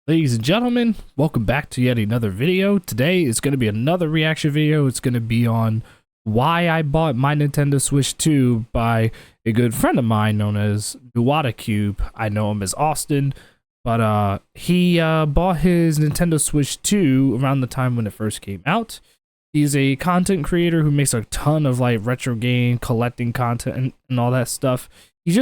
Ladies and gentlemen, welcome back to yet another video. Today is going to be another reaction video. It's going to be on why I bought my Nintendo Switch 2 by a good friend of mine known as Nuadacube. I know him as Austin, but he bought his Nintendo Switch 2 around the time when it first came out. He's a content creator who makes a ton of like retro game collecting content and all that stuff. He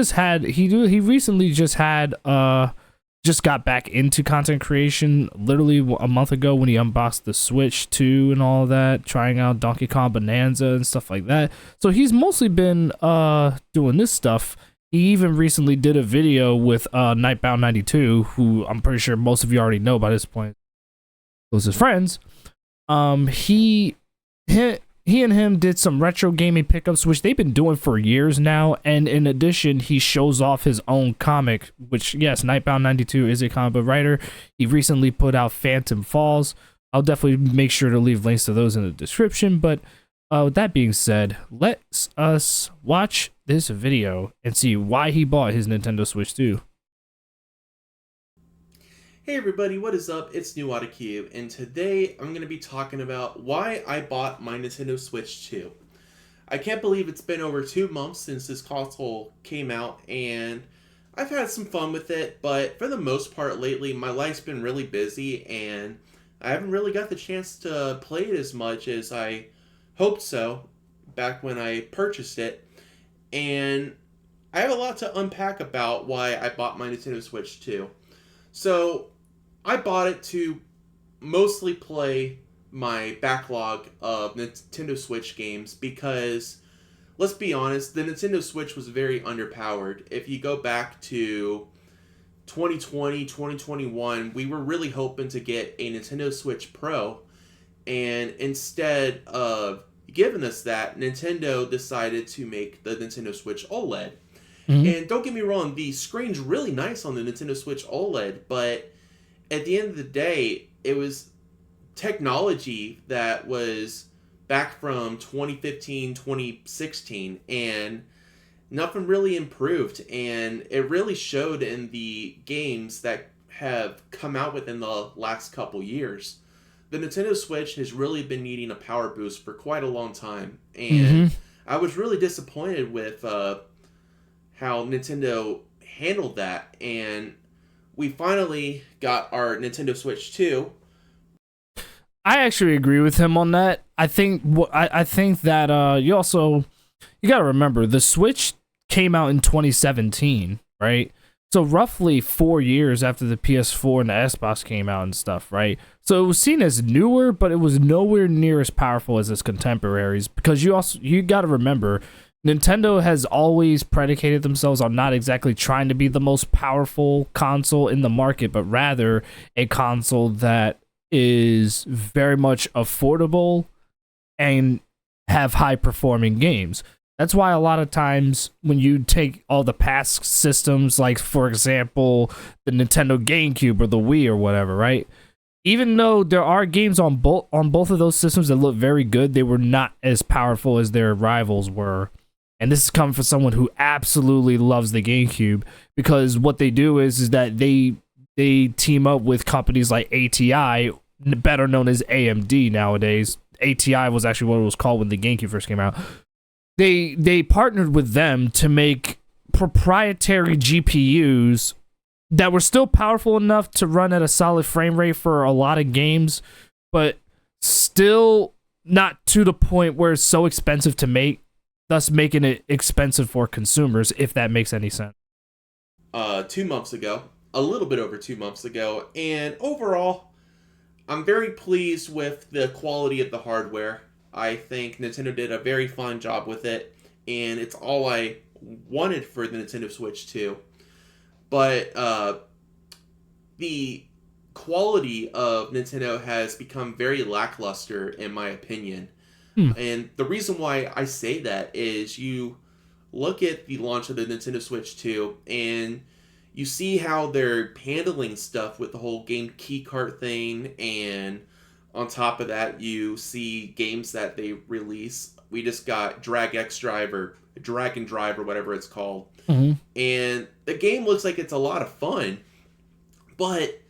recently just got back into content creation literally a month ago when he unboxed the Switch 2 and all that, trying out Donkey Kong Bonanza and stuff like that. So he's mostly been doing this stuff. He even recently did a video with Nightbound92, who I'm pretty sure most of you already know by this point. Those his friends. He and him did some retro gaming pickups, which they've been doing for years now. And in addition, he shows off his own comic, which, yes, Nightbound92 is a comic book writer. He recently put out Phantom Falls. I'll definitely make sure to leave links to those in the description. But with that being said, let's us watch this video and see why he bought his Nintendo Switch 2. Hey everybody, what is up? It's Nuadacube, and today I'm going to be talking about why I bought my Nintendo Switch 2. I can't believe it's been over 2 months since this console came out, and I've had some fun with it, but for the most part lately, my life's been really busy, and I haven't really got the chance to play it as much as I hoped so back when I purchased it, and I have a lot to unpack about why I bought my Nintendo Switch 2. So, I bought it to mostly play my backlog of Nintendo Switch games because, let's be honest, the Nintendo Switch was very underpowered. If you go back to 2020, 2021, we were really hoping to get a Nintendo Switch Pro, and instead of giving us that, Nintendo decided to make the Nintendo Switch OLED. And don't get me wrong, the screen's really nice on the Nintendo Switch OLED, but at the end of the day, it was technology that was back from 2015, 2016, and nothing really improved. And it really showed in the games that have come out within the last couple years. The Nintendo Switch has really been needing a power boost for quite a long time, and I was really disappointed with how Nintendo handled that, and we finally got our Nintendo Switch 2. I actually agree with him on that. I think that you got to remember the Switch came out in 2017, right? So roughly 4 years after the PS4 and the Xbox came out and stuff, right? So it was seen as newer, but it was nowhere near as powerful as its contemporaries, because you got to remember, Nintendo has always predicated themselves on not exactly trying to be the most powerful console in the market, but rather a console that is very much affordable and have high performing games. That's why a lot of times when you take all the past systems, like for example, the Nintendo GameCube or the Wii or whatever, right? Even though there are games on both of those systems that look very good, they were not as powerful as their rivals were. And this is coming from someone who absolutely loves the GameCube, because what they do is that they team up with companies like ATI, better known as AMD nowadays. ATI was actually what it was called when the GameCube first came out. They partnered with them to make proprietary GPUs that were still powerful enough to run at a solid frame rate for a lot of games, but still not to the point where it's so expensive to make, thus making it expensive for consumers, if that makes any sense. 2 months ago, a little bit over 2 months ago, and overall, I'm very pleased with the quality of the hardware. I think Nintendo did a very fine job with it, and it's all I wanted for the Nintendo Switch 2. But the quality of Nintendo has become very lackluster, in my opinion. And the reason why I say that is you look at the launch of the Nintendo Switch 2 and you see how they're handling stuff with the whole game keycard thing, and on top of that you see games that they release. We just got Dragon Drive or whatever it's called. And the game looks like it's a lot of fun, but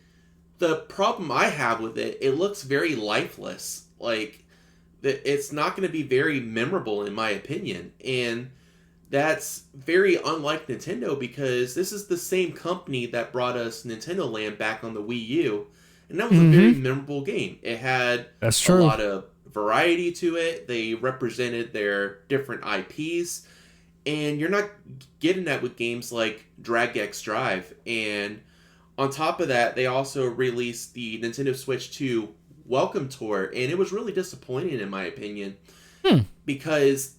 the problem I have with it, it looks very lifeless. Like, it's not going to be very memorable in my opinion, and that's very unlike Nintendo because this is the same company that brought us Nintendo Land back on the Wii U, and that was a very memorable game. It had That's a true. lot of variety to it. They represented their different IPs, and you're not getting that with games like Drag X Drive. And on top of that, they also released the Nintendo Switch 2 Welcome Tour, and it was really disappointing in my opinion because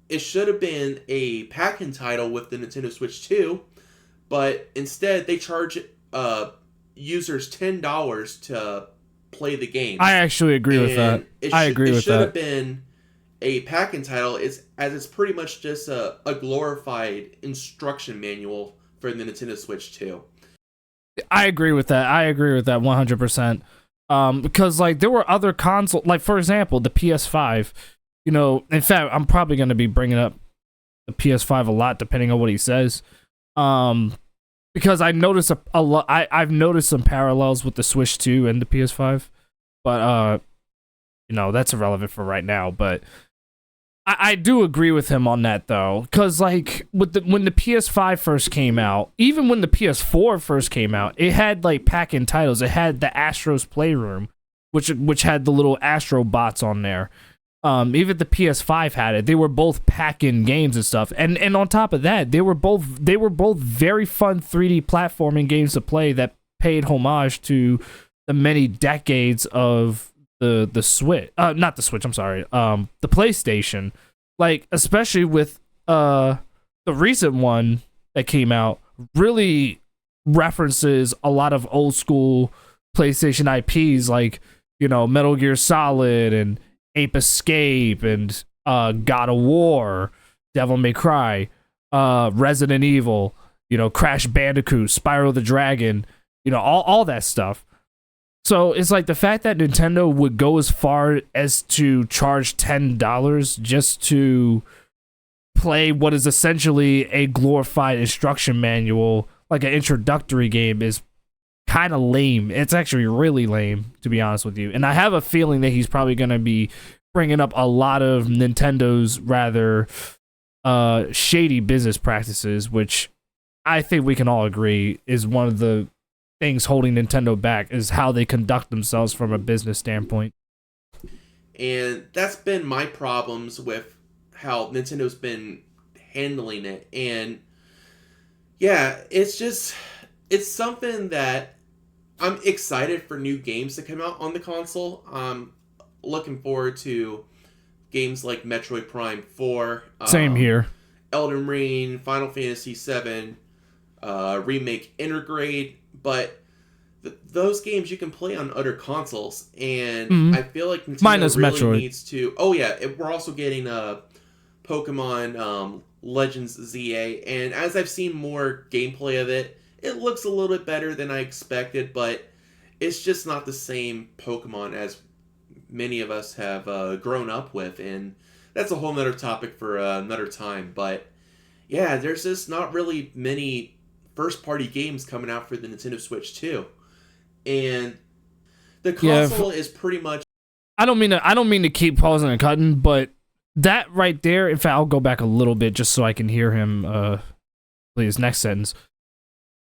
it should have been a pack-in title with the Nintendo Switch 2, but instead they charge users $10 to play the game. I actually agree with that. I agree with that. It should have been a pack-in title, it's pretty much just a glorified instruction manual for the Nintendo Switch 2. I agree with that. 100%. Because like there were other consoles, like for example, the PS5. You know, in fact, I'm probably going to be bringing up the PS5 a lot, depending on what he says. Because I noticed a lot. I've noticed some parallels with the Switch 2 and the PS5, but you know, that's irrelevant for right now. But I do agree with him on that though, because like when the PS5 first came out, even when the PS4 first came out, it had like pack-in titles. It had the Astro's Playroom, which had the little Astro bots on there. Even the PS5 had it. They were both pack-in games and stuff. And on top of that, they were both very fun 3D platforming games to play that paid homage to the many decades of the Switch. Not the Switch, I'm sorry. The PlayStation. Like, especially with the recent one that came out, really references a lot of old school PlayStation IPs like, you know, Metal Gear Solid and Ape Escape and God of War, Devil May Cry, Resident Evil, you know, Crash Bandicoot, Spyro the Dragon, you know, all that stuff. So it's like the fact that Nintendo would go as far as to charge $10 just to play what is essentially a glorified instruction manual, like an introductory game, is kind of lame. It's actually really lame, to be honest with you. And I have a feeling that he's probably going to be bringing up a lot of Nintendo's rather shady business practices, which I think we can all agree is one of the things holding Nintendo back, is how they conduct themselves from a business standpoint. And that's been my problems with how Nintendo's been handling it. And yeah, it's something that I'm excited for new games to come out on the console. I'm looking forward to games like Metroid Prime 4. Same here. Elden Ring, Final Fantasy VII, Remake Intergrade. But those games you can play on other consoles. And I feel like Nintendo really Metroid needs to... Oh yeah, we're also getting Pokemon Legends ZA. And as I've seen more gameplay of it, it looks a little bit better than I expected, but it's just not the same Pokemon as many of us have grown up with, and that's a whole nother topic for another time. But yeah, there's just not really many first-party games coming out for the Nintendo Switch 2, and the console is pretty much... I don't mean to keep pausing and cutting, but that right there, in fact, I'll go back a little bit just so I can hear him play his next sentence.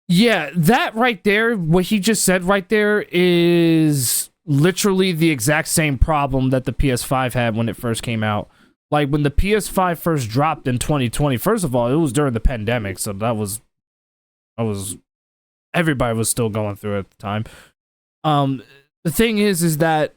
Yeah, that right there, what he just said right there, is literally the exact same problem that the PS5 had when it first came out. Like, when the PS5 first dropped in 2020, first of all, it was during the pandemic, so that was everybody was still going through it at the time. The thing is that,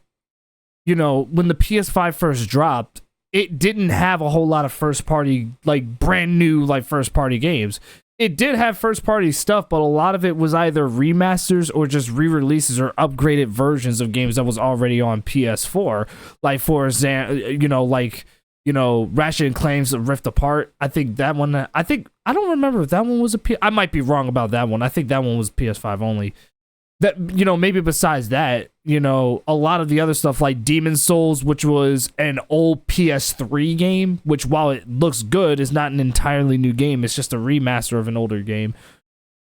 you know, when the PS5 first dropped, it didn't have a whole lot of first-party, like, brand new, like, first-party games. It did have first-party stuff, but a lot of it was either remasters or just re-releases or upgraded versions of games that was already on PS4. Like, for example, you know, Ratchet and Clank's Rift Apart. I think that one. I don't remember if that one was I might be wrong about that one. I think that one was PS5 only. That, you know, maybe besides that, you know, a lot of the other stuff like Demon's Souls, which was an old PS3 game, which while it looks good, is not an entirely new game. It's just a remaster of an older game.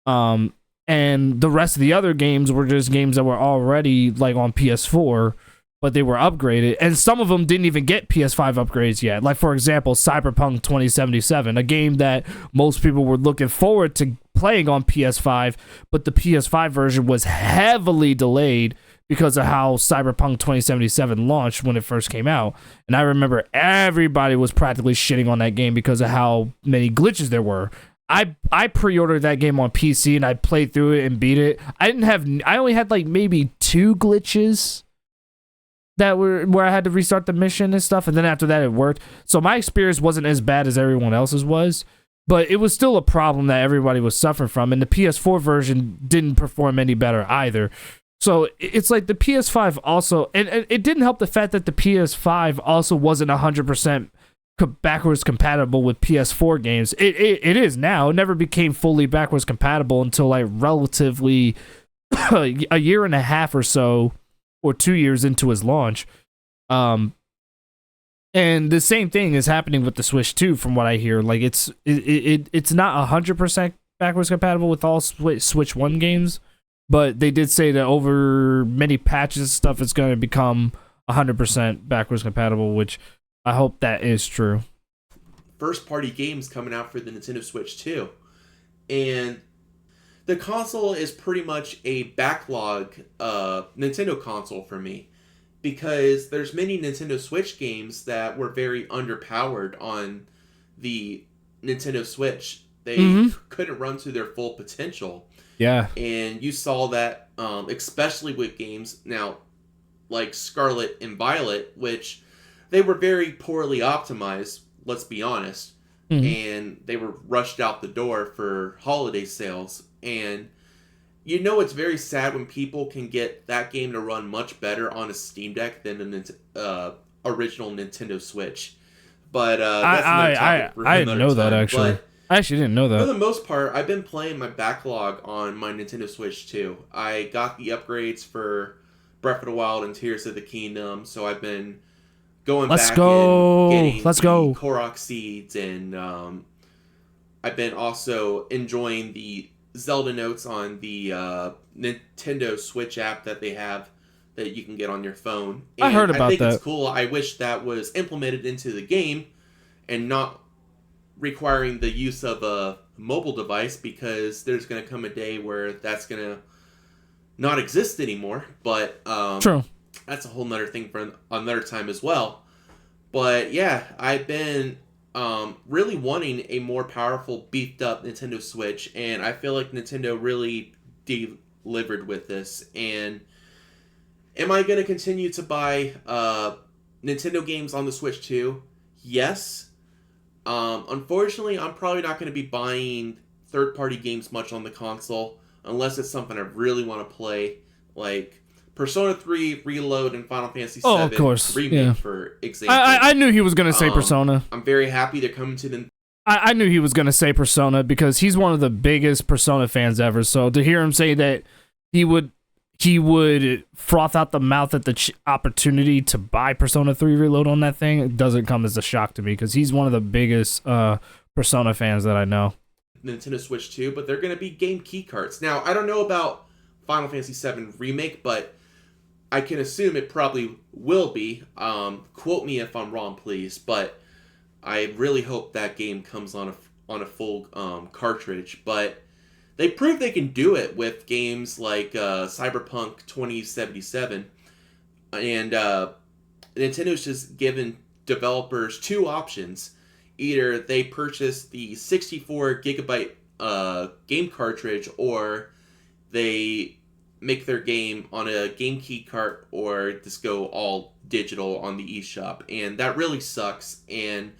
And and the rest of the other games were just games that were already like on PS4, but they were upgraded, and some of them didn't even get PS5 upgrades yet. Like, for example, Cyberpunk 2077, a game that most people were looking forward to playing on PS5, but the PS5 version was heavily delayed because of how Cyberpunk 2077 launched when it first came out. And I remember everybody was practically shitting on that game because of how many glitches there were. I pre-ordered that game on PC and I played through it and beat it. I only had like maybe 2 glitches that were where I had to restart the mission and stuff, and then after that it worked. So my experience wasn't as bad as everyone else's was, but it was still a problem that everybody was suffering from, and the PS4 version didn't perform any better either. So it's like the PS5 also, and it didn't help the fact that the PS5 also wasn't 100% backwards compatible with PS4 games. It is now. It never became fully backwards compatible until like relatively a year and a half or so, or 2 years into his launch. And the same thing is happening with the Switch 2 from what I hear. Like it's not 100% backwards compatible with all Switch 1 games, but they did say that over many patches and stuff it's going to become 100% backwards compatible, which I hope that is true. First party games coming out for the Nintendo Switch 2. And the console is pretty much a backlog Nintendo console for me, because there's many Nintendo Switch games that were very underpowered on the Nintendo Switch. They couldn't run to their full potential. Yeah. And you saw that especially with games now like Scarlet and Violet, which they were very poorly optimized, let's be honest. And they were rushed out the door for holiday sales. And you know it's very sad when people can get that game to run much better on a Steam Deck than an original Nintendo Switch. But that's another topic for I didn't know that, actually. But I actually didn't know that. for the most part, I've been playing my backlog on my Nintendo Switch too. I got the upgrades for Breath of the Wild and Tears of the Kingdom, so I've been going back and getting the Korok seeds, and I've been also enjoying the Zelda notes on the Nintendo Switch app that they have that you can get on your phone. And I heard about that. I think it's cool. I wish that was implemented into the game and not requiring the use of a mobile device, because there's going to come a day where that's going to not exist anymore. But true. That's a whole nother thing for another time as well. But yeah, I've been really wanting a more powerful, beefed up Nintendo Switch, and I feel like Nintendo really delivered with this. And am I going to continue to buy Nintendo games on the Switch too? Yes. Unfortunately, I'm probably not going to be buying third-party games much on the console unless it's something I really want to play, like Persona 3 Reload and Final Fantasy 7 of course. Remake, for example. I knew he was going to say Persona. I'm very happy they're coming to the... I knew he was going to say Persona because he's one of the biggest Persona fans ever. So to hear him say that he would froth out the mouth at the opportunity to buy Persona 3 Reload on that thing, it doesn't come as a shock to me because he's one of the biggest Persona fans that I know. Nintendo Switch 2, but they're going to be game key cards. Now, I don't know about Final Fantasy 7 Remake, but I can assume it probably will be. Quote me if I'm wrong, please, but I really hope that game comes on a full cartridge. But they proved they can do it with games like Cyberpunk 2077, and Nintendo's just given developers two options. Either they purchase the 64 gigabyte game cartridge, or they make their game on a game key cart, or just go all digital on the eShop. And that really sucks. And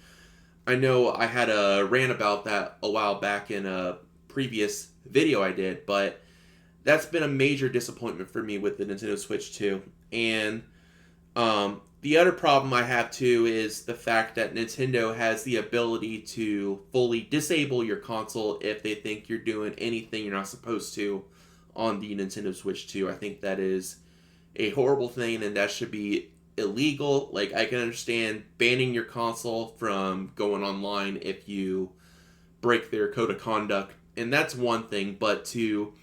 I know I had a rant about that a while back in a previous video I did, but that's been a major disappointment for me with the Nintendo Switch 2. And the other problem I have too is the fact that Nintendo has the ability to fully disable your console if they think you're doing anything you're not supposed to on the Nintendo Switch 2. I think that is a horrible thing, and that should be illegal. Like, I can understand banning your console from going online if you break their code of conduct, and that's one thing, but to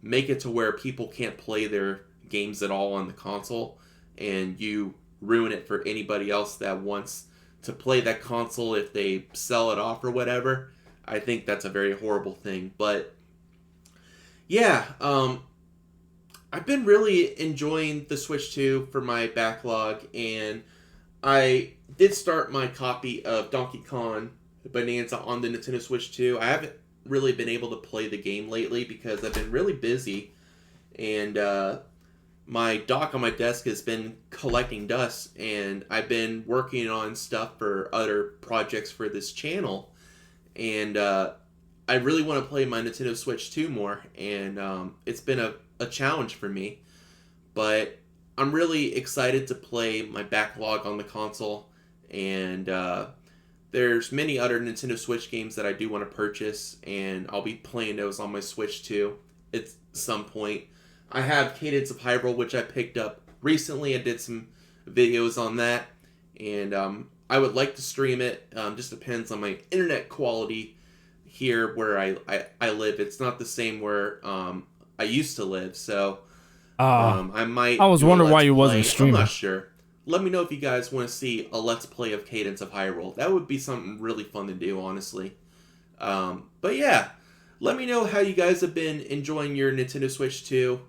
make it to where people can't play their games at all on the console, and you ruin it for anybody else that wants to play that console if they sell it off or whatever. I think that's a very horrible thing. But yeah, I've been really enjoying the Switch 2 for my backlog, and I did start my copy of Donkey Kong Bonanza on the Nintendo Switch 2. I haven't really been able to play the game lately because I've been really busy, and my dock on my desk has been collecting dust, and I've been working on stuff for other projects for this channel, and I really want to play my Nintendo Switch 2 more, and it's been a challenge for me, but I'm really excited to play my backlog on the console, and there's many other Nintendo Switch games that I do want to purchase, and I'll be playing those on my Switch 2 at some point. I have Cadence of Hyrule, which I picked up recently. I did some videos on that, and I would like to stream it. Just depends on my internet quality here where I live. It's not the same where I used to live, so I might. I was wondering why you wasn't streaming. I'm not sure. Let me know if you guys want to see a Let's Play of Cadence of Hyrule. That would be something really fun to do, honestly. But yeah, let me know how you guys have been enjoying your Nintendo Switch 2.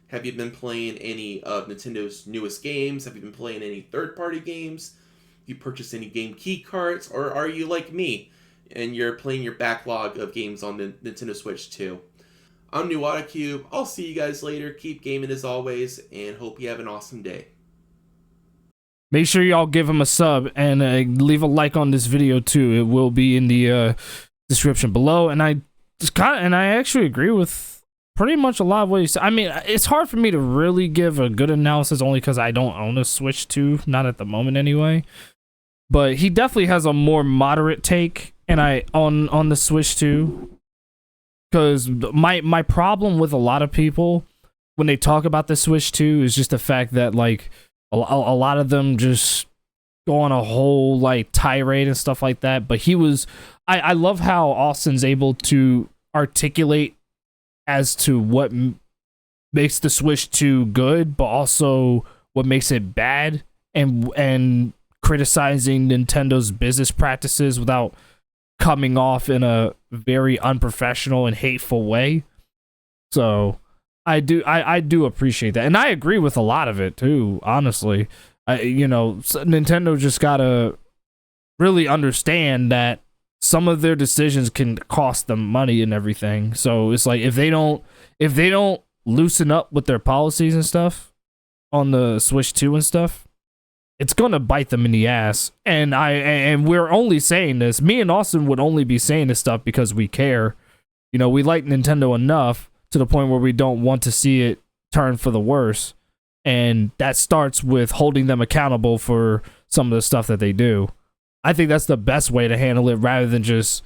Have you been playing any of Nintendo's newest games? Have you been playing any third-party games? Have you purchased any game key cards? Or are you like me and you're playing your backlog of games on the Nintendo Switch 2? I'm Nuadacube. I'll see you guys later. Keep gaming as always, and hope you have an awesome day. Make sure y'all give him a sub and leave a like on this video too. It will be in the description below. And I actually agree with pretty much a lot of what you said. I mean, it's hard for me to really give a good analysis only because I don't own a Switch 2, not at the moment anyway. But he definitely has a more moderate take, and on the Switch 2. Because my problem with a lot of people when they talk about the Switch 2 is just the fact that like a lot of them just go on a whole like tirade and stuff like that. But I love how Austin's able to articulate as to what makes the Switch 2 good, but also what makes it bad, and criticizing Nintendo's business practices without coming off in a very unprofessional and hateful way. So I do appreciate that, and I agree with a lot of it too, honestly. Nintendo just gotta really understand that some of their decisions can cost them money and everything. So it's like if they don't loosen up with their policies and stuff on the Switch 2 and stuff, it's gonna bite them in the ass. And we're only saying this. Me and Austin would only be saying this stuff because we care. We like Nintendo enough to the point where we don't want to see it turn for the worse. And that starts with holding them accountable for some of the stuff that they do. I think that's the best way to handle it, rather than just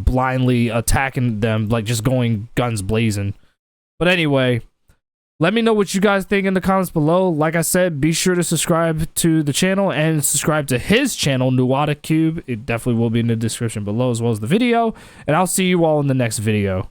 blindly attacking them, like just going guns blazing. But anyway, let me know what you guys think in the comments below. Like I said, be sure to subscribe to the channel and subscribe to his channel, Nuadacube. It definitely will be in the description below, as well as the video. And I'll see you all in the next video.